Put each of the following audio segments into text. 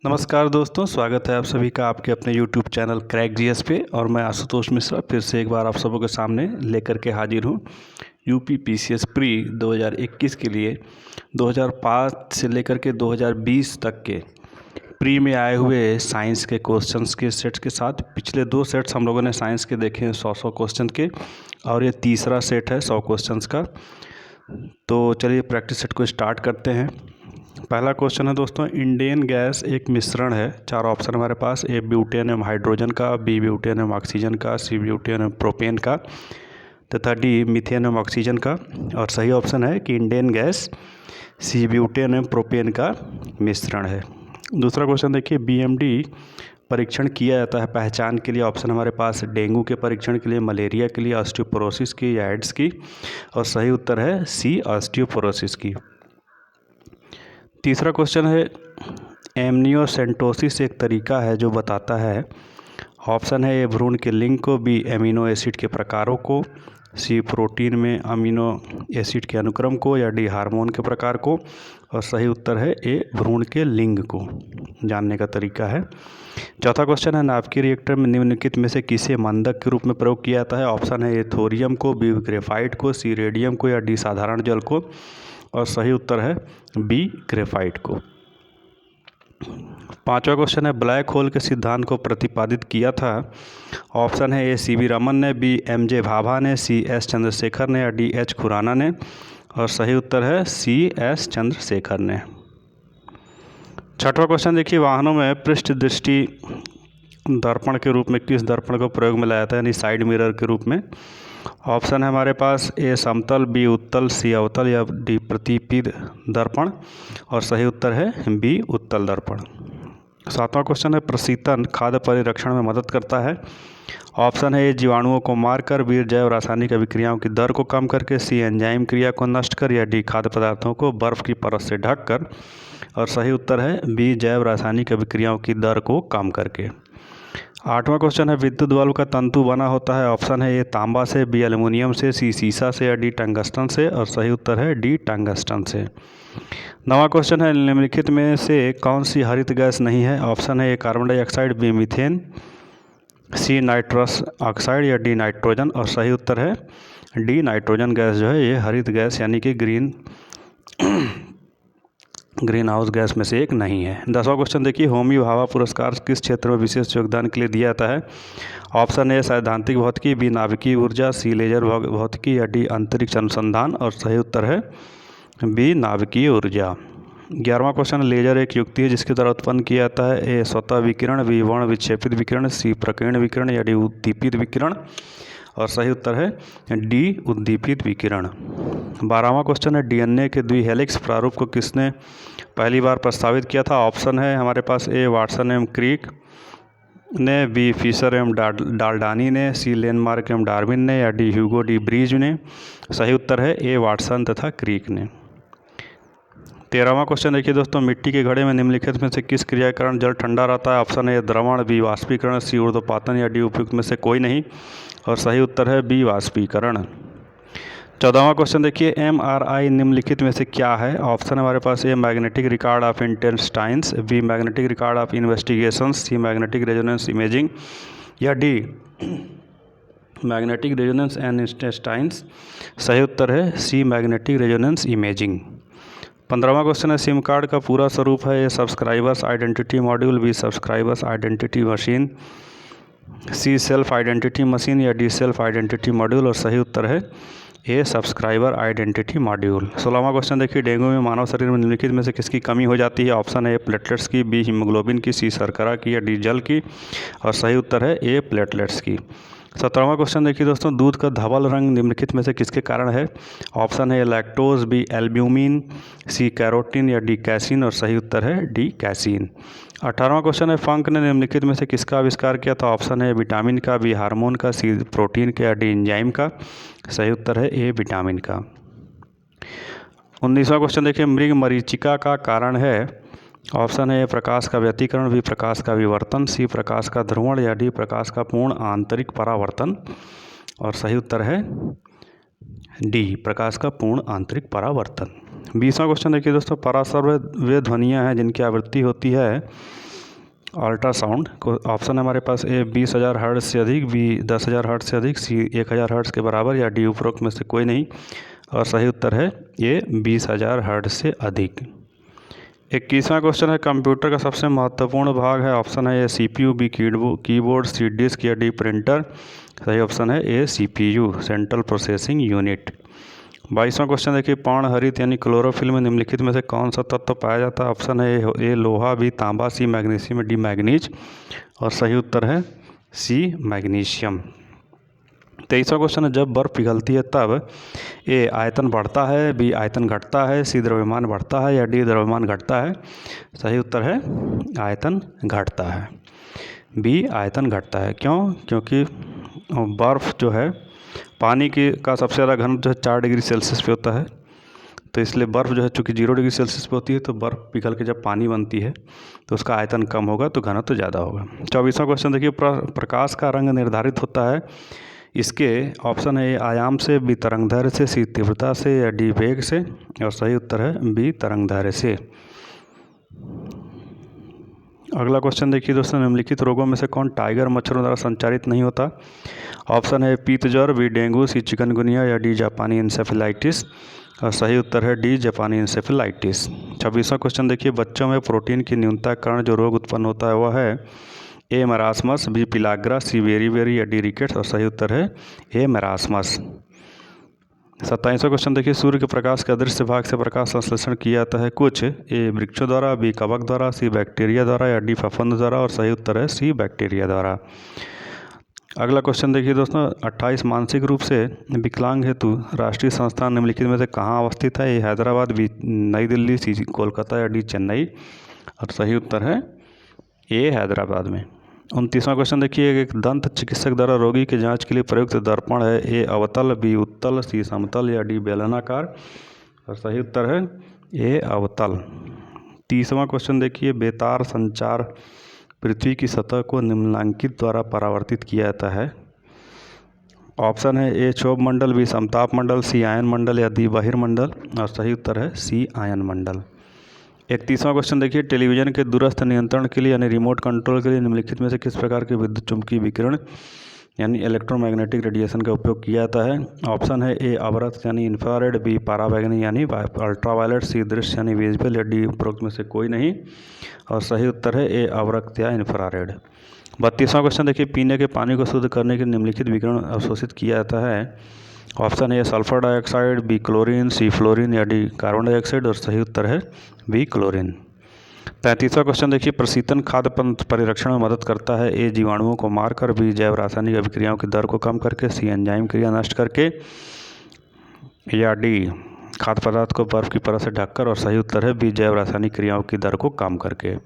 नमस्कार दोस्तों, स्वागत है आप सभी का आपके अपने YouTube चैनल क्रैक जीएस पे। और मैं आशुतोष मिश्रा फिर से एक बार आप सबों के सामने लेकर के हाजिर हूँ यूपी पीसीएस प्री 2021 के लिए 2005 से लेकर के 2020 तक के प्री में आए हुए साइंस के क्वेश्चंस के सेट्स के साथ। पिछले दो सेट्स हम लोगों ने साइंस के देखे हैं 100 क्वेश्चन के, और ये तीसरा सेट है 100 क्वेश्चंस का। तो चलिए प्रैक्टिस सेट को स्टार्ट करते हैं। पहला क्वेश्चन है दोस्तों, इंडेन गैस एक मिश्रण है। चार ऑप्शन हमारे पास, ए ब्यूटेन एवं हाइड्रोजन का, बी ब्यूटेन एवं ऑक्सीजन का, सी ब्यूटेन एवं प्रोपेन का तथा डी मीथेन एवं ऑक्सीजन का। और सही ऑप्शन है कि इंडेन गैस सी ब्यूटेन एवं प्रोपेन का मिश्रण है। दूसरा क्वेश्चन देखिए, बीएमडी परीक्षण किया जाता है पहचान के लिए। ऑप्शन हमारे पास डेंगू के परीक्षण के लिए, मलेरिया के लिए, ऑस्टियोपोरोसिस की या एड्स की। और सही उत्तर है सी ऑस्टियोपोरोसिस की। तीसरा क्वेश्चन है, एमनियोसेंटोसिस एक तरीका है जो बताता है। ऑप्शन है ए भ्रूण के लिंग को, बी एमिनो एसिड के प्रकारों को, सी प्रोटीन में अमीनो एसिड के अनुक्रम को, या डी हार्मोन के प्रकार को। और सही उत्तर है ए भ्रूण के लिंग को जानने का तरीका है। चौथा क्वेश्चन है, नाभिकीय रिएक्टर में निम्नलिखित में से किसे मंदक के रूप में प्रयोग किया जाता है। ऑप्शन है ए थोरियम को, बी ग्रेफाइट को, सी रेडियम को, या डी साधारण जल को। और सही उत्तर है बी ग्रेफाइट को। पांचवा क्वेश्चन है, ब्लैक होल के सिद्धांत को प्रतिपादित किया था। ऑप्शन है ए सीवी रमन ने, बी एमजे भाभा ने, सी एस चंद्रशेखर ने, या डी एच खुराना ने। और सही उत्तर है सी एस चंद्रशेखर ने। छठवां क्वेश्चन देखिए, वाहनों में पृष्ठ दृष्टि दर्पण के रूप में किस दर्पण को प्रयोग में लाया जाता है, यानी साइड मिरर के रूप में। ऑप्शन है हमारे पास ए समतल, बी उत्तल, सी अवतल, या डी प्रतिपीद दर्पण। और सही उत्तर है बी उत्तल दर्पण। सातवां क्वेश्चन है, प्रशीतन खाद्य परिरक्षण में मदद करता है। ऑप्शन है ए जीवाणुओं को मारकर, बी जैव रासायनिक अभिक्रियाओं की दर को कम करके, सी एंजाइम क्रिया को नष्ट कर, या डी खाद्य पदार्थों को बर्फ की परत से ढक कर। और सही उत्तर है बी जैव रासायनिक अभिक्रियाओं की दर को कम करके। आठवां क्वेश्चन है, विद्युत बल्ब का तंतु बना होता है। ऑप्शन है ए तांबा से, बी एल्युमिनियम से, सी सीसा से, या डी टंगस्टन से। और सही उत्तर है डी टंगस्टन से। नवा क्वेश्चन है, निम्नलिखित में से कौन सी हरित गैस नहीं है। ऑप्शन है ए carbon dioxide, B methane, C nitrous oxide, या डी नाइट्रोजन। और सही उत्तर है डी नाइट्रोजन गैस जो है ये हरित गैस यानी कि ग्रीन हाउस गैस में से एक नहीं है। 10वां क्वेश्चन देखिए, होमी भाभा पुरस्कार किस क्षेत्र में विशेष योगदान के लिए दिया जाता है। ऑप्शन ए सैद्धांतिक भौतिकी, बी नाभिकीय ऊर्जा, सी लेजर भौतिकी, या डी अंतरिक्ष अनुसंधान। और सही उत्तर है बी नाभिकीय ऊर्जा। 11वां क्वेश्चन, लेजर एक युक्ति है जिसके द्वारा उत्पन्न किया जाता है। ए स्वतः विकिरण, बी वर्ण विक्षेपित विकिरण, सी प्रकीर्ण विकिरण, या डी उद्दीपित विकिरण। और सही उत्तर है डी उद्दीपित विकिरण। 12वां क्वेश्चन है, डीएनए के द्विहेलिक्स प्रारूप को किसने पहली बार प्रस्तावित किया था। ऑप्शन है हमारे पास ए वाटसन एवं क्रिक ने, बी फिशर एवं डाल्डानी ने, सी लेनमार्क एवं डार्विन ने, या डी ह्यूगो डी ब्रीज ने। सही उत्तर है ए वाटसन तथा क्रिक ने। 13वां क्वेश्चन देखिए दोस्तों, मिट्टी के घड़े में निम्नलिखित में से किस क्रिया के कारण जल ठंडा रहता है। ऑप्शन है द्रवण, बी वाष्पीकरण, सी ऊर्ध्वपातन, या डी उपयुक्त में से कोई नहीं। और सही उत्तर है बी वाष्पीकरण। 14वां क्वेश्चन देखिए, एमआरआई निम्नलिखित में से क्या है। ऑप्शन हमारे पास A magnetic record of intestines, B magnetic record of investigations, C magnetic resonance imaging, या D magnetic resonance and intestines. सही उत्तर है सी मैग्नेटिक रेजोनेंस इमेजिंग। 15वां क्वेश्चन है, सिम कार्ड का पूरा स्वरूप है। A subscribers identity module, B subscribers identity machine, C self identity machine, या डी सेल्फ आइडेंटिटी मॉड्यूल। और सही उत्तर है ए सब्सक्राइबर आइडेंटिटी मॉड्यूल। 16वां क्वेश्चन देखिए, डेंगू में मानव शरीर में निम्नलिखित में से किसकी कमी हो जाती है। ऑप्शन है ए प्लेटलेट्स की, बी हीमोग्लोबिन की, सी शर्करा की, या डी जल की। और सही उत्तर है ए प्लेटलेट्स की। 17वां क्वेश्चन देखिए दोस्तों, दूध का धवल रंग निम्नलिखित में से किसके कारण है। ऑप्शन है लैक्टोज, बी एल्ब्यूमिन, सी कैरोटीन, या डी कैसीन। और सही उत्तर है डी कैसीन। 18वां क्वेश्चन है, फंक ने निम्नलिखित में से किसका आविष्कार किया था। ऑप्शन है विटामिन का, बी हार्मोन का, सी प्रोटीन का, या डी एंजाइम का। सही उत्तर है ए विटामिन का। 19वां क्वेश्चन देखिए, मृग मरीचिका का कारण है। ऑप्शन है प्रकाश का व्यतिकरण, बी प्रकाश का विवर्तन, सी प्रकाश का ध्रुवण, या डी प्रकाश का पूर्ण आंतरिक परावर्तन। और सही उत्तर है डी प्रकाश का पूर्ण आंतरिक परावर्तन। 20वां क्वेश्चन देखिए दोस्तों, पराशर वे ध्वनियाँ हैं जिनकी आवृत्ति होती है अल्ट्रासाउंड को ऑप्शन है हमारे पास ए 20,000 हर्ट्ज से अधिक, बी 10,000 हर्ट्ज से अधिक, सी 1,000 हर्ट्ज के बराबर या डी उपरोक्त में से कोई नहीं। और सही उत्तर है ये 20,000 हर्ट्ज से अधिक। 21वां क्वेश्चन है कंप्यूटर का सबसे महत्वपूर्ण भाग है। ऑप्शन है A CPU, B keyboard, C disc या डी प्रिंटर। सही ऑप्शन है A CPU central processing unit. 22वां क्वेश्चन देखिए पर्णहरित यानी क्लोरोफिल में निम्नलिखित में से कौन सा तत्व पाया जाता है। ऑप्शन है ए लोहा, बी तांबा, सी मैग्नीशियम, डी मैग्नीज। और सही उत्तर है सी मैग्नीशियम। 23वां क्वेश्चन है जब बर्फ़ पिघलती है तब ए आयतन बढ़ता है, बी आयतन घटता है, सी द्रव्यमान बढ़ता है या डी द्रव्यमान घटता है। सही उत्तर है आयतन घटता है, बी आयतन घटता है। क्यों? क्योंकि बर्फ़ जो है पानी का सबसे ज़्यादा घनत्व जो है 4 डिग्री सेल्सियस पे होता है, तो इसलिए बर्फ़ जो है चूँकि 0 डिग्री सेल्सियस पे होती है तो बर्फ़ पिघल के जब पानी बनती है तो उसका आयतन कम होगा तो घनत्व ज़्यादा होगा। 24वां क्वेश्चन देखिए प्रकाश का रंग निर्धारित होता है इसके। ऑप्शन है ए आयाम से, बी तरंगदैर्घ्य से, सी तीव्रता से या डी वेग से। और सही उत्तर है बी तरंगदैर्घ्य से। अगला क्वेश्चन देखिए दोस्तों निम्नलिखित रोगों में से कौन टाइगर मच्छरों द्वारा संचारित नहीं होता। ऑप्शन है पीत ज्वर, बी डेंगू, सी चिकनगुनिया या डी जापानी इंसेफेलाइटिस। और सही उत्तर है डी जापानी इंसेफेलाइटिस। 26वां क्वेश्चन देखिए बच्चों में प्रोटीन की न्यूनता के कारण जो रोग उत्पन्न होता है वह है ए मरासमस, बी पिलाग्रा, सी बेरी या डी रिकेट्स। और सही उत्तर है ए मरासमस। 27वां क्वेश्चन देखिए सूर्य के प्रकाश के अदृश्य भाग से प्रकाश संश्लेषण किया जाता है कुछ। ए वृक्षों द्वारा, बी कवक द्वारा, सी बैक्टीरिया द्वारा या डी फफूंद द्वारा। और सही उत्तर है सी बैक्टीरिया द्वारा। अगला क्वेश्चन देखिए दोस्तों 28 मानसिक रूप से विकलांग हेतु राष्ट्रीय संस्थान निम्नलिखित में से कहाँ अवस्थित है। ए हैदराबाद, बी नई दिल्ली, सी कोलकाता या डी चेन्नई। और सही उत्तर है ए हैदराबाद में। 29वां क्वेश्चन देखिए एक दंत चिकित्सक द्वारा रोगी की जांच के लिए प्रयुक्त दर्पण है। ए अवतल, बी उत्तल, सी समतल या डी बेलनाकार। और सही उत्तर है ए अवतल। 30वां क्वेश्चन देखिए बेतार संचार पृथ्वी की सतह को निम्नलिखित द्वारा परावर्तित किया जाता है। ऑप्शन है ए क्षोभ मंडल, बी समताप मंडल, सी आयन मंडल या डी बहिर्मंडल। और सही उत्तर है सी आयन मंडल। 31वां क्वेश्चन देखिए टेलीविज़न के दूरस्थ नियंत्रण के लिए यानी रिमोट कंट्रोल के लिए निम्नलिखित में से किस प्रकार के विद्युत चुम्बकीय विकिरण यानी इलेक्ट्रोमैग्नेटिक रेडिएशन का उपयोग किया जाता है। ऑप्शन है ए अवरक्त यानी इंफ्रारेड, बी पाराबैंगनी यानी अल्ट्रावायलेट, सी दृश्य यानी विजिबल या डी उपरोक्त में से कोई नहीं। और सही उत्तर है ए अवरक्त या इंफ्रारेड। 32वां क्वेश्चन देखिए पीने के पानी को शुद्ध करने के निम्नलिखित विकिरण अवशोषित किया जाता है। ऑप्शन है सल्फर डाइऑक्साइड, बी क्लोरीन, सी फ्लोरीन या डी कार्बन डाइऑक्साइड। और सही उत्तर है बी क्लोरीन। 33वां क्वेश्चन देखिए प्रशीतन खाद्य परिरक्षण में मदद करता है। ए जीवाणुओं को मारकर, बी जैव रासायनिक अभिक्रियाओं की दर को कम करके, सी एंजाइम क्रिया नष्ट करके या डी खाद्य पदार्थ को बर्फ की परत से ढककर। और सही उत्तर है बी जैव रासायनिक क्रियाओं की दर को कम करके।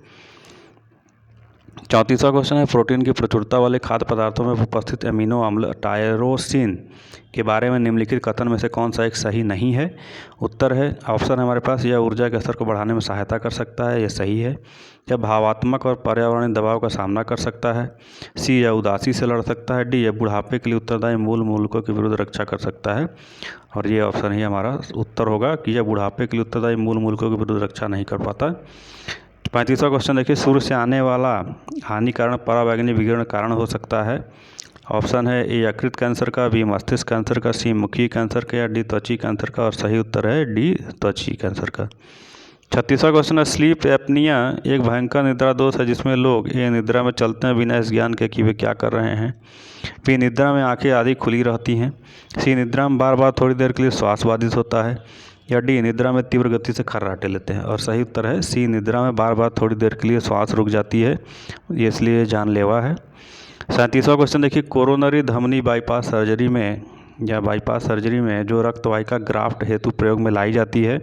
34वां क्वेश्चन है प्रोटीन की प्रचुरता वाले खाद्य पदार्थों में उपस्थित अमीनो अम्ल टायरोसिन के बारे में निम्नलिखित कथन में से कौन सा एक सही नहीं है। उत्तर है ऑप्शन है हमारे पास यह ऊर्जा के स्तर को बढ़ाने में सहायता कर सकता है, यह सही है। यह भावात्मक और पर्यावरणीय दबाव का सामना कर सकता है। सी यह उदासी से लड़ सकता है। डी यह बुढ़ापे के लिए उत्तरदायी मूल मूलकों के विरुद्ध रक्षा कर सकता है। और ये ऑप्शन ही हमारा उत्तर होगा कि यह बुढ़ापे के लिए उत्तरदायी मूल मूलकों के विरुद्ध रक्षा नहीं कर पाता। 35वां क्वेश्चन देखिए सूर्य से आने वाला हानिकारक पराबैंगनी विकिरण कारण हो सकता है। ऑप्शन है ए यकृत कैंसर का, बी मस्तिष्क कैंसर का, सी मुखी कैंसर का या डी त्वची कैंसर का। और सही उत्तर है डी त्वची कैंसर का। 36वां क्वेश्चन है स्लीप एपनिया एक भयंकर निद्रा दोष है जिसमें लोग ए निद्रा में चलते हैं बिना इस ज्ञान के कि वे क्या कर रहे हैं। बी निद्रा में आंखें आधी खुली रहती हैं। सी निद्रा में बार बार थोड़ी देर के लिए श्वास बाधित होता है। या डी निद्रा में तीव्र गति से खर्राटे लेते हैं। और सही उत्तर है सी निद्रा में बार बार थोड़ी देर के लिए श्वास रुक जाती है, ये इसलिए जानलेवा है। 37वां क्वेश्चन देखिए कोरोनरी धमनी बाईपास सर्जरी में जो रक्त वाहिका ग्राफ्ट हेतु प्रयोग में लाई जाती है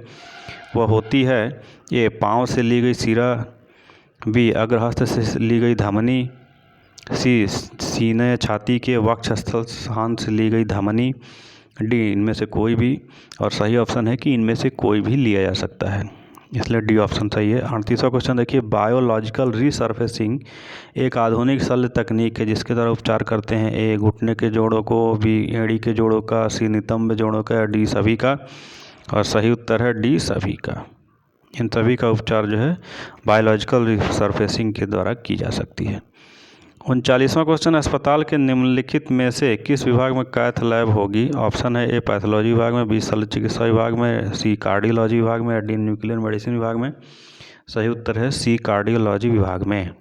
वह होती है ए पाँव से ली गई सिरा, बी अग्रहस्त से ली गई धमनी, सी सीने छाती के वक्षस्थल स्थान से ली गई धमनी, डी इनमें से कोई भी। और सही ऑप्शन है कि इनमें से कोई भी लिया जा सकता है, इसलिए डी ऑप्शन सही है। 38वां क्वेश्चन देखिए बायोलॉजिकल रीसर्फेसिंग एक आधुनिक शल्य तकनीक है जिसके द्वारा उपचार करते हैं। ए घुटने के जोड़ों को, बी एड़ी के जोड़ों का, सी नितंब जोड़ों का, डी सभी का। और सही उत्तर है डी सभी का। इन सभी का उपचार जो है बायोलॉजिकल रिसर्फेसिंग के द्वारा की जा सकती है। 39वां क्वेश्चन, अस्पताल के निम्नलिखित में से किस विभाग में कैथ लैब होगी? ऑप्शन है ए पैथोलॉजी विभाग में, बी शल्य चिकित्सा विभाग में, सी कार्डियोलॉजी विभाग में, डी न्यूक्लियर मेडिसिन विभाग में। सही उत्तर है सी कार्डियोलॉजी विभाग में।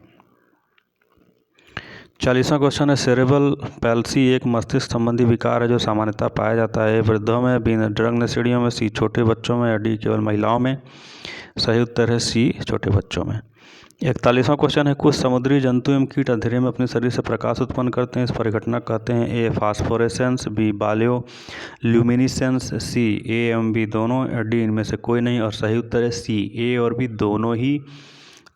40वां क्वेश्चन है, सेरेब्रल पैल्सी एक मस्तिष्क संबंधी विकार है जो सामान्यतः पाया जाता है। वृद्धों में, बी ड्रग नशेड़ियों में, सी छोटे बच्चों में, या डी केवल महिलाओं में। सही उत्तर है सी छोटे बच्चों में। 41वां क्वेश्चन है, कुछ समुद्री जंतु एवं कीट अंधेरे में अपने शरीर से प्रकाश उत्पन्न करते हैं, इस परिघटना कहते हैं ए फास्फोरेसेंस, बी बायो ल्यूमिनिसेंस, सी ए एवं बी दोनों, या डी इनमें से कोई नहीं। और सही उत्तर है सी ए और बी दोनों ही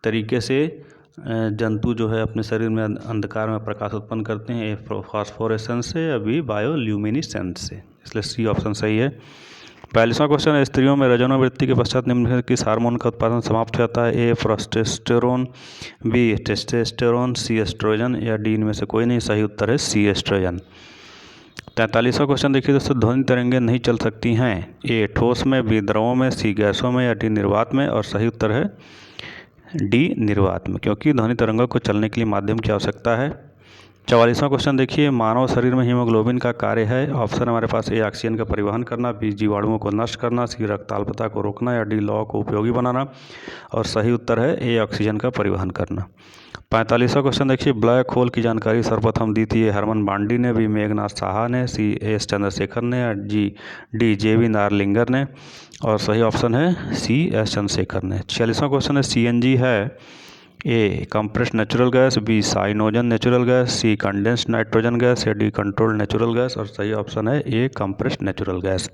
तरीके से जंतु जो है अपने शरीर में अंधकार में प्रकाश उत्पन्न करते हैं, ए फास्फोरेसेंस से या बी बायो ल्यूमिनिसेंस से, इसलिए सी ऑप्शन सही है। 42वां क्वेश्चन है, स्त्रियों में रजोनोवृत्ति के पश्चात निम्नलिखित किस हार्मोन का उत्पादन समाप्त हो जाता है? ए प्रोस्टेस्टेरोन, बी टेस्टोस्टेरोन, सी एस्ट्रोजन, या डी इनमें से कोई नहीं। सही उत्तर है सी एस्ट्रोजन। 43वां क्वेश्चन देखिए दोस्तों, ध्वनि तरंगें नहीं चल सकती हैं, ए ठोस में, बी द्रवों में, सी गैसों में, या डी निर्वात में। और सही उत्तर है डी निर्वात में, क्योंकि ध्वनि तरंगों को चलने के लिए माध्यम की आवश्यकता है। 44वां क्वेश्चन देखिए, मानव शरीर में हीमोग्लोबिन का कार्य है। ऑप्शन हमारे पास ए ऑक्सीजन का परिवहन करना, बी जीवाणुओं को नष्ट करना, सी रक्ताल्पता को रोकना, या डी लौह को उपयोगी बनाना। और सही उत्तर है ए ऑक्सीजन का परिवहन करना। 45वां क्वेश्चन देखिए, ब्लैक होल की जानकारी सर्वप्रथम दी थी, ए हरमन बांडी ने, बी मेघनाथ साहा ने, सी एस चंद्रशेखर ने, या डी जे.वी. नारलिंगर ने। और सही ऑप्शन है सी एस चंद्रशेखर ने। 46वां क्वेश्चन है, सीएनजी है A compressed natural gas, B cyanogen natural gas, C condensed nitrogen gas, या डी कंट्रोल्ड नेचुरल गैस। और सही ऑप्शन है ए कंप्रेस्ड नेचुरल गैस।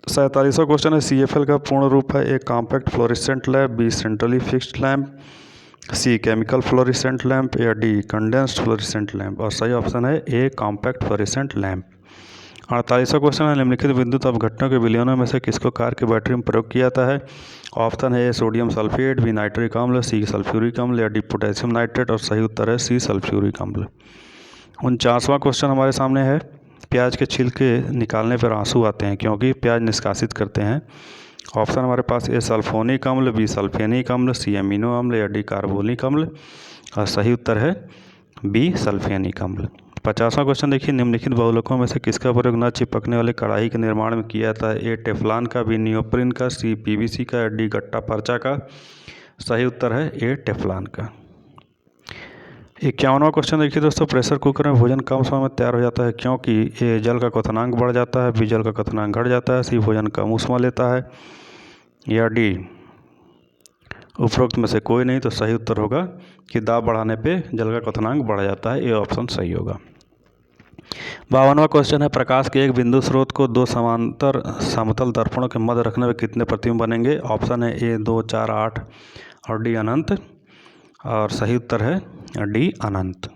47वां क्वेश्चन है, CFL का पूर्ण रूप है? A compact fluorescent lamp, B centrally fixed lamp, C chemical fluorescent lamp, या डी कंडेंस्ड फ्लोरेसेंट लैंप। और सही ऑप्शन है ए कॉम्पैक्ट फ्लोरेसेंट लैंप। 48वां क्वेश्चन है, निम्नलिखित विद्युत अपघटनों के विलयनों में से किसको कार की बैटरी में प्रयोग किया जाता है? ऑप्शन है सोडियम सल्फेट, बी नाइट्रिक अम्ल, सी सल्फ्यूरिक अम्ल, या डी पोटेशियम नाइट्रेट। और सही उत्तर है सी सल्फ्यूरिक अम्ल। 49वां क्वेश्चन हमारे सामने है, प्याज के छिलके निकालने पर आंसू आते हैं क्योंकि प्याज निष्कासित करते हैं। ऑप्शन हमारे पास ए सल्फोनिक अम्ल, बी सल्फेनिक अम्ल, सी एमिनो अम्ल, या डी कार्बोनिक अम्ल। और सही उत्तर है बी सल्फेनिक अम्ल। 50वां क्वेश्चन देखिए, निम्नलिखित बहुलकों में से किसका प्रयोग न चिपकने वाले कढ़ाई के निर्माण में किया जाता है? ए टेफ्लॉन का, बी नियोप्रिन का, सी पीवीसी का, या डी गट्टा पर्चा का। सही उत्तर है ए टेफ्लॉन का। 51वां क्वेश्चन देखिए दोस्तों, प्रेशर कुकर में भोजन कम समय में तैयार हो जाता है क्योंकि ए जल का क्वथनांक बढ़ जाता है, बी जल का क्वथनांक घट जाता है, सी भोजन कम ऊष्मा लेता है, या डी उपरोक्त में से कोई नहीं। तो सही उत्तर होगा कि दाब बढ़ाने पे जल का क्वथनांक बढ़ जाता है, ये ऑप्शन सही होगा। 52वां क्वेश्चन है, प्रकाश के एक बिंदु स्रोत को दो समांतर समतल दर्पणों के मध्य रखने में कितने प्रतिबिंब बनेंगे? ऑप्शन है ए 2, 4, 8 और डी अनंत। और सही उत्तर है डी अनंत।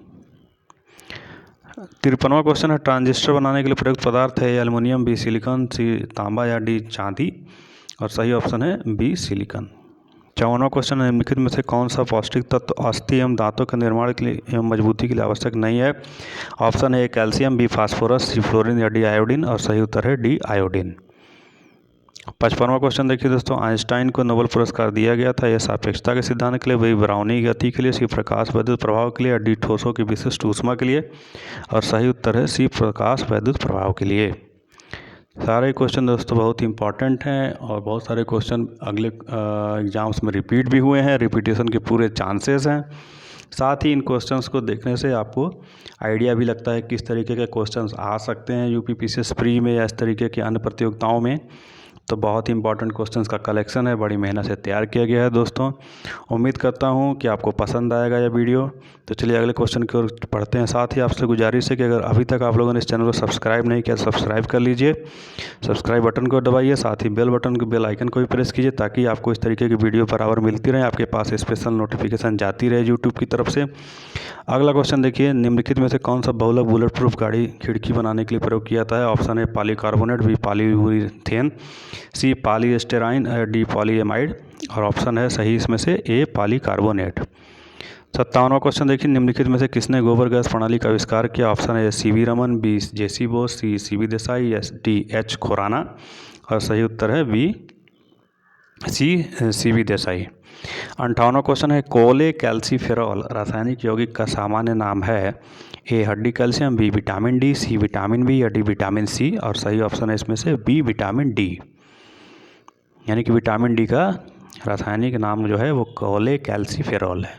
53वां क्वेश्चन है, ट्रांजिस्टर बनाने के लिए प्रयुक्त पदार्थ है? ए एल्युमिनियम, बी सिलिकॉन, सी तांबा, या डी चांदी। और सही ऑप्शन है बी सिलिकॉन। 54वां क्वेश्चन है, निम्नलिखित में से कौन सा पौष्टिक तत्व अस्थि एवं दांतों के निर्माण के लिए एवं मजबूती के लिए आवश्यक नहीं है? ऑप्शन है कैल्शियम, बी फास्फोरस, सी फ्लोरीन, या डी आयोडीन। और सही उत्तर है डी आयोडीन। 55वां क्वेश्चन देखिए दोस्तों, आइंस्टाइन को नोबेल पुरस्कार दिया गया था? ये सापेक्षता के सिद्धांत के लिए, बी ब्राउनी गति के लिए, सी प्रकाश वैद्युत प्रभाव के लिए, या डी ठोसों की विशिष्ट ऊष्मा के लिए। और सही उत्तर है सी प्रकाश वैद्युत प्रभाव के लिए। सारे क्वेश्चन दोस्तों बहुत इंपॉर्टेंट हैं और बहुत सारे क्वेश्चन अगले एग्ज़ाम्स में रिपीट भी हुए हैं, रिपीटेशन के पूरे चांसेस हैं। साथ ही इन क्वेश्चंस को देखने से आपको आइडिया भी लगता है किस तरीके के क्वेश्चंस आ सकते हैं यूपीपीसीएस प्री में या इस तरीके की अन्य प्रतियोगिताओं में। तो बहुत ही इंपॉर्टेंट क्वेश्चंस का कलेक्शन है, बड़ी मेहनत से तैयार किया गया है दोस्तों। उम्मीद करता हूं कि आपको पसंद आएगा यह वीडियो। तो चलिए अगले क्वेश्चन की ओर पढ़ते हैं। साथ ही आपसे गुजारिश है कि अगर अभी तक आप लोगों ने इस चैनल को सब्सक्राइब नहीं किया, सब्सक्राइब कर लीजिए, सब्सक्राइब बटन को दबाइए, साथ ही बेल आइकन को भी प्रेस कीजिए ताकि आपको इस तरीके की वीडियो बराबर मिलती रहे, आपके पास स्पेशल नोटिफिकेशन जाती रहे यूट्यूब की तरफ से। अगला क्वेश्चन देखिए, निम्नलिखित में से कौन सा बहुलक बुलेट प्रूफ गाड़ी खिड़की बनाने के लिए प्रयोग किया जाता है? ऑप्शन है पॉलीकार्बोनेट, बी पॉलीयूरेथेन, सी पॉलीस्टेराइन, डी पॉलीएमाइड। और ऑप्शन है सही इसमें से ए पॉलीकार्बोनेट। 57वां क्वेश्चन देखिए, निम्नलिखित में से किसने गोबर गैस प्रणाली का आविष्कार किया? ऑप्शन है C V Raman, B J C Bose, C C V Desai, या डी एच खुराना। और सही उत्तर है बी सी वी देसाई। 58वां क्वेश्चन है कोले कैल्सीफेरॉल रासायनिक यौगिक का सामान्य नाम है। ए हड्डी calcium, B vitamin D, C vitamin B या डी विटामिन सी। और सही ऑप्शन है इसमें से बी विटामिन डी, यानी कि विटामिन डी का रासायनिक नाम जो है वो कोले कैल्सीफेरॉल है।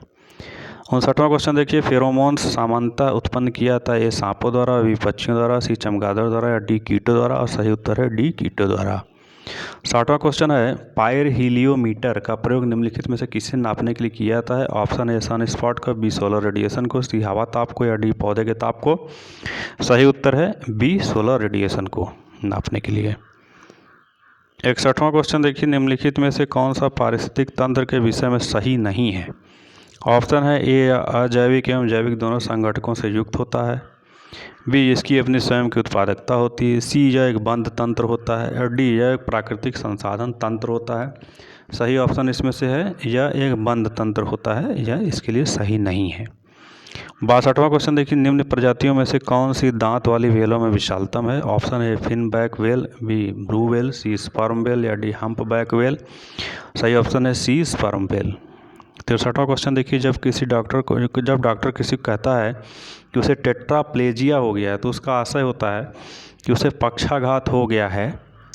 59वां क्वेश्चन देखिए फेरोमोन्स सामान्यतः उत्पन्न किया जाता है ए सांपों द्वारा, बी पक्षियों द्वारा, सी चमगादड़ द्वारा या डी कीटों द्वारा। और सही उत्तर है डी कीटों द्वारा। 60वां क्वेश्चन है पायर हीलियोमीटर का प्रयोग निम्नलिखित में से किसे नापने के लिए किया जाता है। ऑप्शन ए सन स्पॉट का, बी सोलर रेडिएशन को, सी हवा ताप को या डी पौधे के ताप को। सही उत्तर है बी सोलर रेडिएशन को नापने के लिए। 61वां क्वेश्चन देखिए निम्नलिखित में से कौन सा पारिस्थितिक तंत्र के विषय में सही नहीं है। ऑप्शन है ए अजैविक एवं जैविक दोनों संगठकों से युक्त होता है, बी इसकी अपनी स्वयं की उत्पादकता होती है, सी यह एक बंद तंत्र होता है और डी यह एक प्राकृतिक संसाधन तंत्र होता है। सही ऑप्शन इसमें से है यह एक बंद तंत्र होता है, यह इसके लिए सही नहीं है। 62वां क्वेश्चन देखिए निम्न प्रजातियों में से कौन सी दांत वाली व्हेलों में विशालतम है। ऑप्शन है fin back whale, B blue whale, C sperm whale या डी हम्प बैक व्हेल। सही ऑप्शन है सी स्पर्म व्हेल। 63वां क्वेश्चन देखिए जब डॉक्टर किसी को कहता है कि उसे टेट्राप्लेजिया हो गया है तो उसका आशय होता है कि उसे पक्षाघात हो गया है।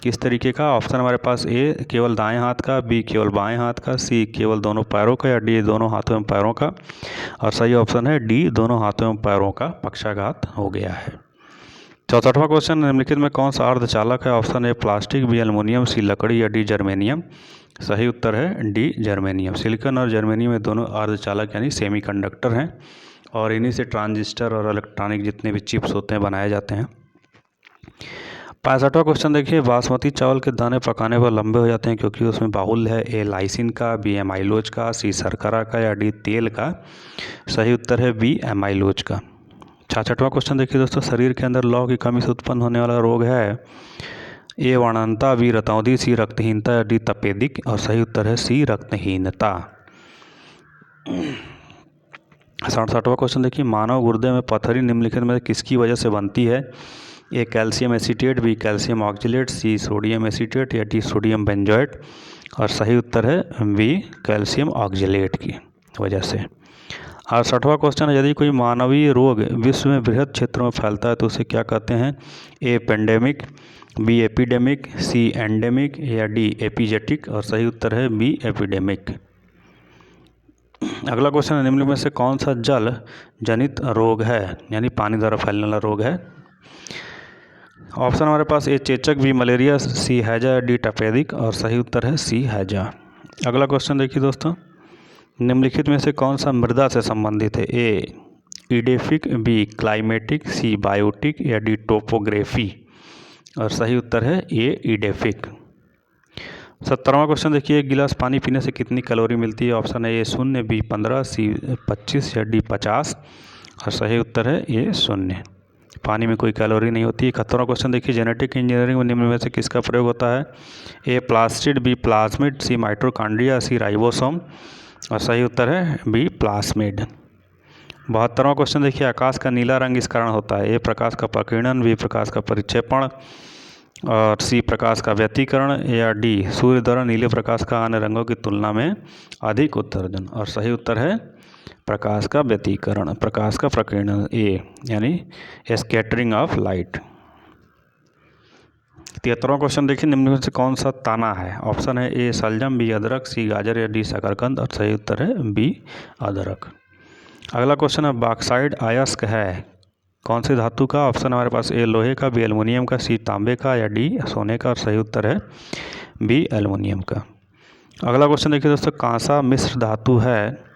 किस तरीके का। ऑप्शन हमारे पास ए केवल दाएं हाथ का, बी केवल बाएं हाथ का, सी केवल दोनों पैरों का या डी दोनों हाथों एवं पैरों का। और सही ऑप्शन है डी दोनों हाथों एवं पैरों का पक्षाघात हो गया है। 64वां क्वेश्चन निम्नलिखित में कौन सा अर्धचालक है। Option A plastic, B aluminium, C लकड़ी या डी जर्मेनियम। सही उत्तर है डी जर्मेनियम। सिलिकॉन और जर्मेनियम में दोनों अर्धचालक यानी सेमीकंडक्टर हैं और इन्हीं से ट्रांजिस्टर और इलेक्ट्रॉनिक जितने भी चिप्स होते हैं बनाए जाते हैं। 65वां क्वेश्चन देखिए बासमती चावल के दाने पकाने पर लंबे हो जाते हैं क्योंकि उसमें बाहुल्य है ए लाइसिन का, बी एमाइलोज का, सी शर्करा का या डी तेल का। सही उत्तर है बी एमाइलोज का। 66वां क्वेश्चन देखिए दोस्तों शरीर के अंदर लौह की कमी से उत्पन्न होने वाला रोग है ए वर्णनता, बी रतौंधी, सी रक्तहीनता या डी तपेदिक। और सही उत्तर है सी रक्तहीनता। 67वां क्वेश्चन देखिए मानव गुर्दे में पथरी निम्नलिखित में किसकी वजह से बनती है। A calcium acetate, B calcium oxalate, C sodium acetate या डी सोडियम बेंजोएट। और सही उत्तर है बी कैल्शियम ऑक्जेलेट की वजह से। 68वां क्वेश्चन है यदि कोई मानवीय रोग विश्व में बृहद क्षेत्रों में फैलता है तो उसे क्या कहते हैं। ए पेंडेमिक, बी एपिडेमिक, सी एंडेमिक या डी एपिजेटिक। और सही उत्तर है बी एपिडेमिक। अगला क्वेश्चन है निम्न में से कौन सा जल जनित रोग है, यानी पानी द्वारा फैलने वाला रोग है। ऑप्शन हमारे पास ए चेचक, बी मलेरिया, सी हैजा, डी टपेदिक। और सही उत्तर है सी हैजा। अगला क्वेश्चन देखिए दोस्तों निम्नलिखित में से कौन सा मृदा से संबंधित है। ए ईडेफिक, बी क्लाइमेटिक, सी बायोटिक या डी टोपोग्राफी। और सही उत्तर है ए ईडेफिक। 70वां क्वेश्चन देखिए एक गिलास पानी पीने से कितनी कैलोरी मिलती है। ऑप्शन है ए 0, बी 15, सी 25 या डी 50। और सही उत्तर है ए 0, पानी में कोई कैलोरी नहीं होती है। 71वां क्वेश्चन देखिए जेनेटिक इंजीनियरिंग में निम्न में से किसका प्रयोग होता है। ए प्लास्टिड, बी प्लाज्मिड, सी माइटोकॉन्ड्रिया, सी राइबोसोम। और सही उत्तर है बी प्लाज्मिड। 72वां क्वेश्चन देखिए आकाश का नीला रंग इस कारण होता है। ए प्रकाश का प्रकीर्णन, बी प्रकाश का परिक्षेपण और सी प्रकाश का व्यतिकरण या डी सूर्य द्वारा नीले प्रकाश का अन्य रंगों की तुलना में अधिक उत्सर्जन। और सही उत्तर है प्रकाश का व्यतिकरण, प्रकाश का प्रकीर्णन ए यानी स्कैटरिंग ऑफ लाइट। 73वां क्वेश्चन देखिए निम्न में से कौन सा ताना है। ऑप्शन है ए सलजम, बी अदरक, सी गाजर या डी शकरकंद। और सही उत्तर है बी अदरक। अगला क्वेश्चन है बॉक्साइट अयस्क है कौन सी धातु का। ऑप्शन हमारे पास ए लोहे का, बी एल्युमिनियम का, सी तांबे का या डी सोने का। और सही उत्तर है बी एल्युमिनियम का। अगला क्वेश्चन देखिए दोस्तों कांसा मिश्र धातु है।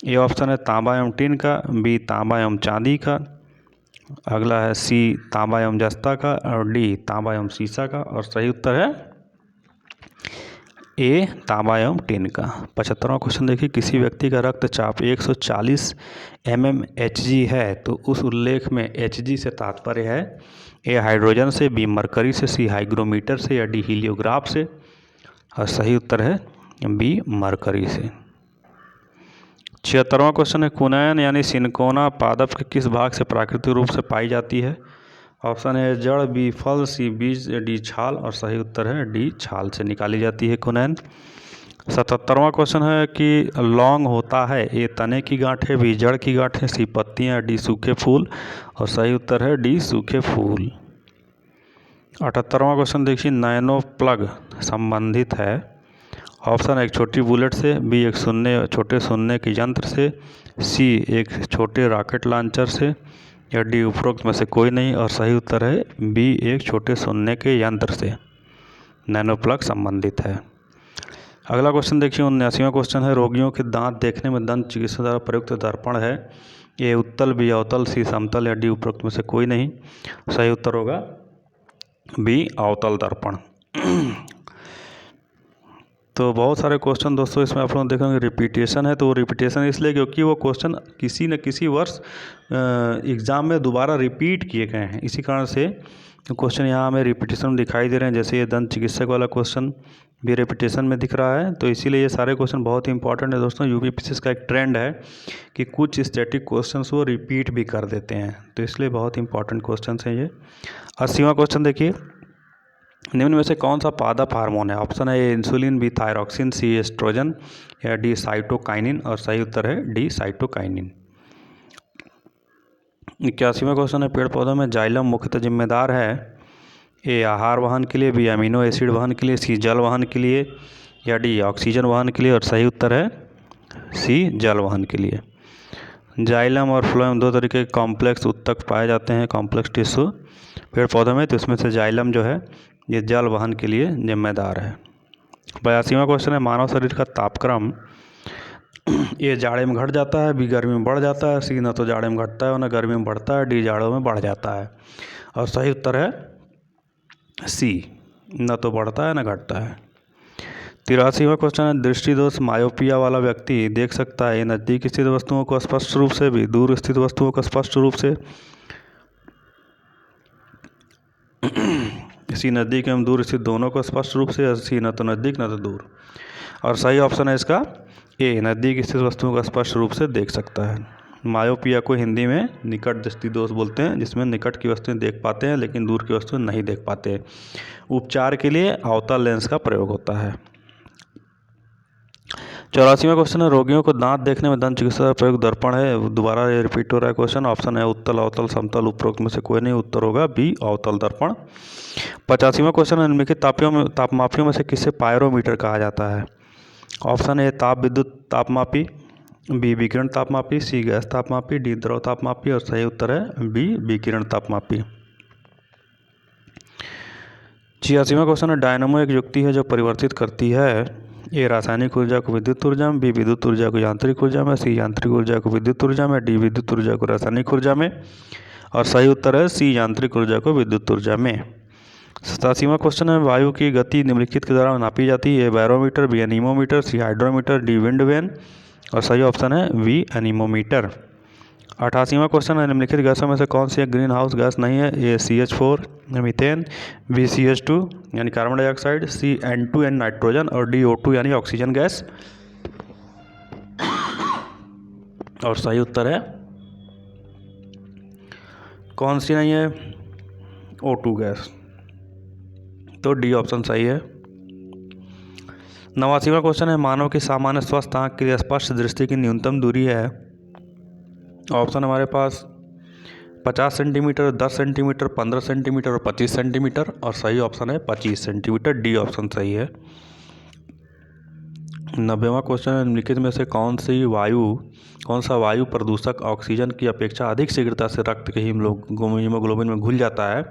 ए ऑप्शन है तांबा एवं टिन का, बी तांबा एवं चांदी का। अगला है सी तांबा एवं जस्ता का और डी तांबा एवं सीसा का। और सही उत्तर है ए तांबा एवं टिन का। 75वां क्वेश्चन देखिए किसी व्यक्ति का रक्तचाप 140 mmHg है तो उस उल्लेख में Hg से तात्पर्य है ए हाइड्रोजन से, बी मरकरी से, सी हाइग्रोमीटर से या डी हीलियोग्राफ से। और सही उत्तर है बी मरकरी से। 76वां क्वेश्चन है कुनैन यानी सिनकोना पादप के किस भाग से प्राकृतिक रूप से पाई जाती है। ऑप्शन है जड़, बी फल, सी बीज, डी छाल। और सही उत्तर है डी छाल से निकाली जाती है कुनैन। 77वां क्वेश्चन है कि लौंग होता है ए तने की गांठ है, बी जड़ की गांठ है, सी पत्तियां, डी सूखे फूल। और सही उत्तर है डी सूखे फूल। 78वां क्वेश्चन देखिए, नैनो प्लग संबंधित है। ऑप्शन एक छोटी बुलेट से, बी एक छोटे सुनने के यंत्र से, सी एक छोटे रॉकेट लॉन्चर से, या डी उपरोक्त में से कोई नहीं। और सही उत्तर है बी एक छोटे सुनने के यंत्र से नैनो प्लग संबंधित है। अगला क्वेश्चन देखिए, 79वां क्वेश्चन है, रोगियों के दांत देखने में दंत चिकित्सा द्वारा प्रयुक्त दर्पण है ए उत्तल, बी अवतल, सी समतल, या डी उपरोक्त में से कोई नहीं। सही उत्तर होगा बी अवतल दर्पण। तो बहुत सारे क्वेश्चन दोस्तों इसमें आप लोग देखेंगे रिपीटेशन है, तो वो रिपीटेशन इसलिए क्योंकि वो क्वेश्चन किसी न किसी वर्ष एग्ज़ाम में दोबारा रिपीट किए गए हैं, इसी कारण से क्वेश्चन यहाँ हमें रिपीटेशन दिखाई दे रहे हैं। जैसे ये दंत चिकित्सक वाला क्वेश्चन भी रिपीटेशन में दिख रहा है, तो इसीलिए ये सारे क्वेश्चन बहुत ही इंपॉर्टेंट है दोस्तों। यूपीपीसीएस का एक ट्रेंड है कि कुछ स्टैटिक क्वेश्चंस वो रिपीट भी कर देते हैं, तो इसलिए बहुत इंपॉर्टेंट क्वेश्चन हैं ये। 80वां क्वेश्चन देखिए, निम्न में से कौन सा पादप हार्मोन है। ऑप्शन है ए इंसुलिन, बी थायरॉक्सिन, सी एस्ट्रोजन, या डी साइटोकाइनिन। और सही उत्तर है डी साइटोकाइनिन। 81वां क्वेश्चन है, पेड़ पौधों में जाइलम मुख्यतः जिम्मेदार है ए आहार वहन के लिए, बी अमीनो एसिड वहन के लिए, सी जल वहन के लिए, या डी ऑक्सीजन वहन के लिए। और सही उत्तर है सी जल वहन के लिए। जाइलम और फ्लोएम दो तरीके के कॉम्प्लेक्स उत्तक पाए जाते हैं, कॉम्प्लेक्स टिश्यू पेड़ पौधों में, तो इसमें से जाइलम जो है ये जल वहन के लिए जिम्मेदार है। 82वां क्वेश्चन है, मानव शरीर का तापक्रम ए जाड़े में घट जाता है, बी गर्मी में बढ़ जाता है, सी न तो जाड़े में घटता है और न गर्मी में बढ़ता है, डी जाड़ों में बढ़ जाता है। और सही उत्तर है सी, न तो बढ़ता है न घटता है। 83वां क्वेश्चन है, दृष्टि दोष मायोपिया वाला व्यक्ति देख सकता है ए नज़दीक स्थित वस्तुओं को स्पष्ट रूप से, भी दूर स्थित वस्तुओं को स्पष्ट रूप से, सी नज़दीक एवं दूर स्थित दोनों को स्पष्ट रूप से, सी न तो नज़दीक न तो दूर। और सही ऑप्शन है इसका ए, नज़दीक स्थित वस्तुओं को स्पष्ट रूप से देख सकता है। मायोपिया को हिंदी में निकट दृष्टि दोष बोलते हैं, जिसमें निकट की वस्तुएं देख पाते हैं लेकिन दूर की वस्तुएं नहीं देख पाते। उपचार के लिए अवतल लेंस का प्रयोग होता है। 84वां क्वेश्चन है, रोगियों को दांत देखने में दंत चिकित्सा का प्रयोग दर्पण है। दोबारा ये रिपीट हो रहा है क्वेश्चन। ऑप्शन है उत्तल, अवतल, समतल, उपरोक्त में से कोई नहीं। उत्तर होगा बी अवतल दर्पण। 85वां क्वेश्चन है, निम्नलिखित तापमापियों में से किसे पायरोमीटर कहा जाता है। ऑप्शन ए ताप विद्युत तापमापी, बी विकिरण तापमापी, सी गैस तापमापी, डी द्रव तापमापी। और सही उत्तर है बी विकिरण तापमापी। 86वां क्वेश्चन है, डायनामो एक युक्ति है जो परिवर्तित करती है ए रासायनिक ऊर्जा को विद्युत ऊर्जा में, बी विद्युत ऊर्जा को यांत्रिक ऊर्जा में, सी यांत्रिक ऊर्जा को विद्युत ऊर्जा में, डी विद्युत ऊर्जा को रासायनिक ऊर्जा में। और सही उत्तर है सी यांत्रिक ऊर्जा को विद्युत ऊर्जा में। 87वां क्वेश्चन है, वायु की गति निम्नलिखित के द्वारा नापी जाती है ए बैरोमीटर, बी एनीमोमीटर, सी हाइड्रोमीटर, डी विंड वेन। और सही ऑप्शन है वी एनीमोमीटर। 88वां क्वेश्चन है, निम्नलिखित गैसों में से कौन सी एक ग्रीन हाउस गैस नहीं है ए CH4 मीथेन, बी CH2 यानी कार्बन डाइऑक्साइड, सी N2 यानी नाइट्रोजन, और डी O2 यानी ऑक्सीजन गैस। और सही उत्तर है कौन सी नहीं है O2 गैस, तो डी ऑप्शन सही है। 89वां क्वेश्चन है, मानव की सामान्य स्वस्थ आँख के लिए स्पष्ट दृष्टि की न्यूनतम दूरी है। ऑप्शन हमारे पास 50 सेंटीमीटर, 10 सेंटीमीटर, 15 सेंटीमीटर और 25 सेंटीमीटर। और सही ऑप्शन है 25 सेंटीमीटर, डी ऑप्शन सही है। 90वां क्वेश्चन है, निम्नलिखित में से कौन सा वायु प्रदूषक ऑक्सीजन की अपेक्षा अधिक शीघ्रता से रक्त के हीमोग्लोबिन में घुल जाता है।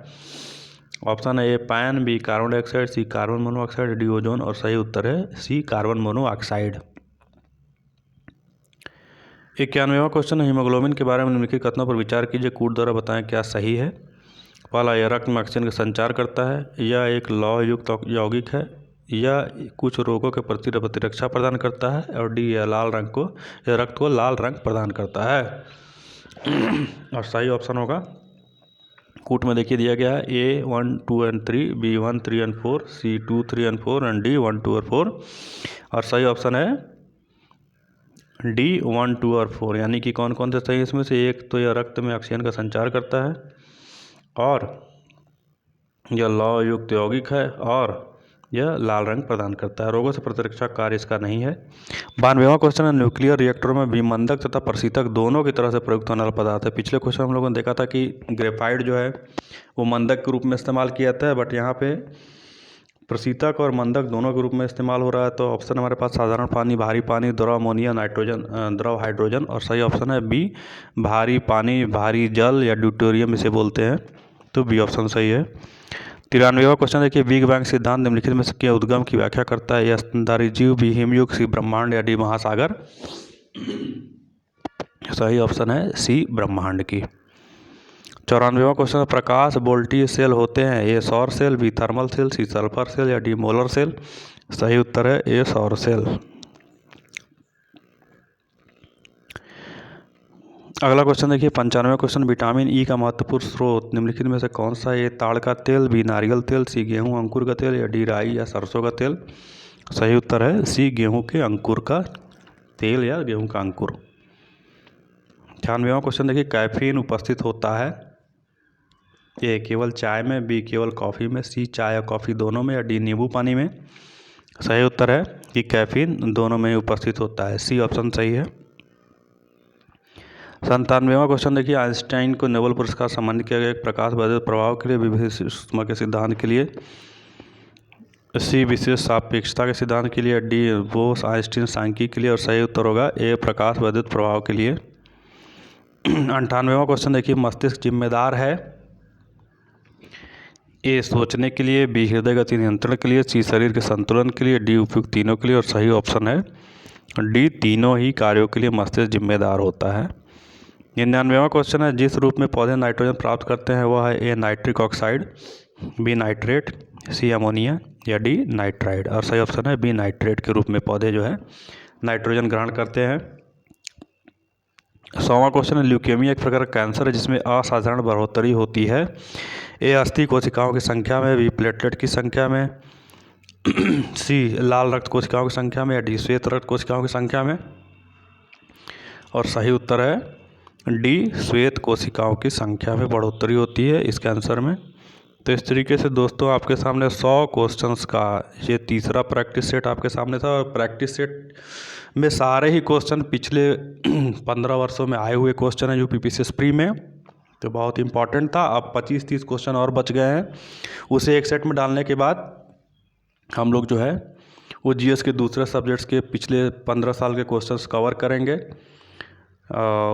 ऑप्शन है ए पैन, बी कार्बन डाइऑक्साइड, सी कार्बन मोनोऑक्साइड, डी ओजोन। और सही उत्तर है सी कार्बन मोनोऑक्साइड। 91वां क्वेश्चन है, हीमोग्लोबिन के बारे में निम्नलिखित कथनों पर विचार कीजिए, कूट द्वारा बताएं क्या सही है। पहला, यह रक्त में ऑक्सीजन का संचार करता है, यह एक लौह युक्त यौगिक है, या कुछ रोगों के प्रति प्रतिरक्षा प्रदान करता है, और डी यह रक्त को लाल रंग प्रदान करता है। और सही ऑप्शन होगा कूट में देखिए दिया गया है A1, 2 and 3, B1, 3 and 4, C2, 3 and 4 and D1, 2 और 4। और सही ऑप्शन है D1, 2 और 4। यानी कि कौन कौन से सही इसमें से, एक तो यह रक्त में ऑक्सीजन का संचार करता है, और यह लौह युक्त यौगिक है, और यह लाल रंग प्रदान करता है। रोगों से प्रतिरक्षा कार्य इसका नहीं है। 92वां क्वेश्चन है, न्यूक्लियर रिएक्टरों में विमंदक तथा प्रशीतक दोनों की तरह से प्रयुक्त होने वाला पदार्थ है। पिछले क्वेश्चन हम लोगों ने देखा था कि ग्रेफाइट जो है वो मंदक के रूप में इस्तेमाल किया जाता है, बट यहाँ पे प्रशीतक और मंदक दोनों के रूप में इस्तेमाल हो रहा है। तो ऑप्शन हमारे पास साधारण पानी, भारी पानी, द्रव अमोनिया, नाइट्रोजन, द्रव हाइड्रोजन, और सही ऑप्शन है बी, भारी पानी, भारी जल या ड्यूटेरियम इसे बोलते हैं। तो बी ऑप्शन सही है। 93वां क्वेश्चन देखिए, बिग बैंग सिद्धांत निम्नलिखित में से क्या उद्गम की व्याख्या करता है? यह स्तनधारी जीव, बी हिमयुग, सी ब्रह्मांड या डी महासागर। सही ऑप्शन है सी ब्रह्मांड की। 94वां क्वेश्चन, प्रकाश वोल्टीय सेल होते हैं? ए सौर cell, B thermal cell, C sulphur cell या डी मोलर सेल। सही उत्तर है ए सौर सेल। अगला क्वेश्चन देखिए, 95वां क्वेश्चन, विटामिन ई का महत्वपूर्ण स्रोत निम्नलिखित में से कौन सा है? ए ताड़ का तेल, बी नारियल तेल, सी गेहूं अंकुर का तेल या डी राई या सरसों का तेल। सही उत्तर है सी गेहूं के अंकुर का तेल या गेहूं का अंकुर। 96वां क्वेश्चन देखिए, कैफीन उपस्थित होता है? ए केवल चाय में, बी केवल कॉफ़ी में, सी चाय या कॉफ़ी दोनों में या डी नींबू पानी में। सही उत्तर है कि कैफीन दोनों में ही उपस्थित होता है, सी ऑप्शन सही है। 97वां क्वेश्चन देखिए, आइंस्टाइन को नोबेल पुरस्कार सम्मानित किया गया एक प्रकाश वर्धित प्रभाव के लिए, विशेष ऊष्मा के सिद्धांत के लिए, सी विशेष सापेक्षता के सिद्धांत के लिए, डी बोस आइंस्टीन सांख्यिकी के लिए, और सही उत्तर होगा ए प्रकाश वर्धित प्रभाव के लिए। 98वां क्वेश्चन देखिए, मस्तिष्क जिम्मेदार है? ए सोचने के लिए, बी हृदय गति नियंत्रण के लिए, सी शरीर के संतुलन के लिए, डी उपयुक्त तीनों के लिए, और सही ऑप्शन है डी तीनों ही कार्यों के लिए मस्तिष्क जिम्मेदार होता है। 99वां क्वेश्चन है, जिस रूप में पौधे नाइट्रोजन प्राप्त करते हैं वह है? ए नाइट्रिक ऑक्साइड, बी नाइट्रेट, सी अमोनिया या डी नाइट्राइड, और सही ऑप्शन है बी नाइट्रेट के रूप में पौधे जो है नाइट्रोजन ग्रहण करते हैं। 100वां क्वेश्चन है, ल्यूकेमिया एक प्रकार का कैंसर है जिसमें असाधारण बढ़ोतरी होती है? ए अस्थि कोशिकाओं की संख्या में, बी प्लेटलेट की संख्या में, सी लाल रक्त कोशिकाओं की संख्या में या डी श्वेत रक्त कोशिकाओं की संख्या में, और सही उत्तर है डी श्वेत कोशिकाओं की संख्या में बढ़ोतरी होती है इस कैंसर में। तो इस तरीके से दोस्तों आपके सामने 100 क्वेश्चंस का ये तीसरा प्रैक्टिस सेट आपके सामने था, और प्रैक्टिस सेट में सारे ही क्वेश्चन पिछले 15 वर्षों में आए हुए क्वेश्चन हैं यूपीपीसीएस प्री में, तो बहुत इंपॉर्टेंट था। अब 25-30 क्वेश्चन और बच गए हैं, उसे एक सेट में डालने के बाद हम लोग जो है वो जीएस के दूसरे सब्जेक्ट्स के पिछले 15 साल के क्वेश्चंस कवर करेंगे।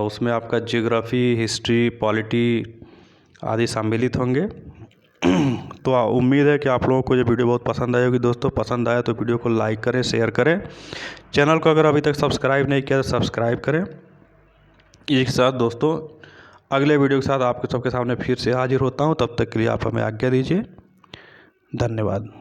उसमें आपका ज्योग्राफी, हिस्ट्री, पॉलिटी आदि सम्मिलित होंगे। तो उम्मीद है कि आप लोगों को ये वीडियो बहुत पसंद आई होगी। दोस्तों पसंद आया तो वीडियो को लाइक करें, शेयर करें, चैनल को अगर अभी तक सब्सक्राइब नहीं किया तो सब्सक्राइब करें। एक साथ दोस्तों अगले वीडियो के साथ आपके सबके सामने फिर से हाजिर होता हूँ, तब तक के लिए आप हमें आज्ञा दीजिए। धन्यवाद।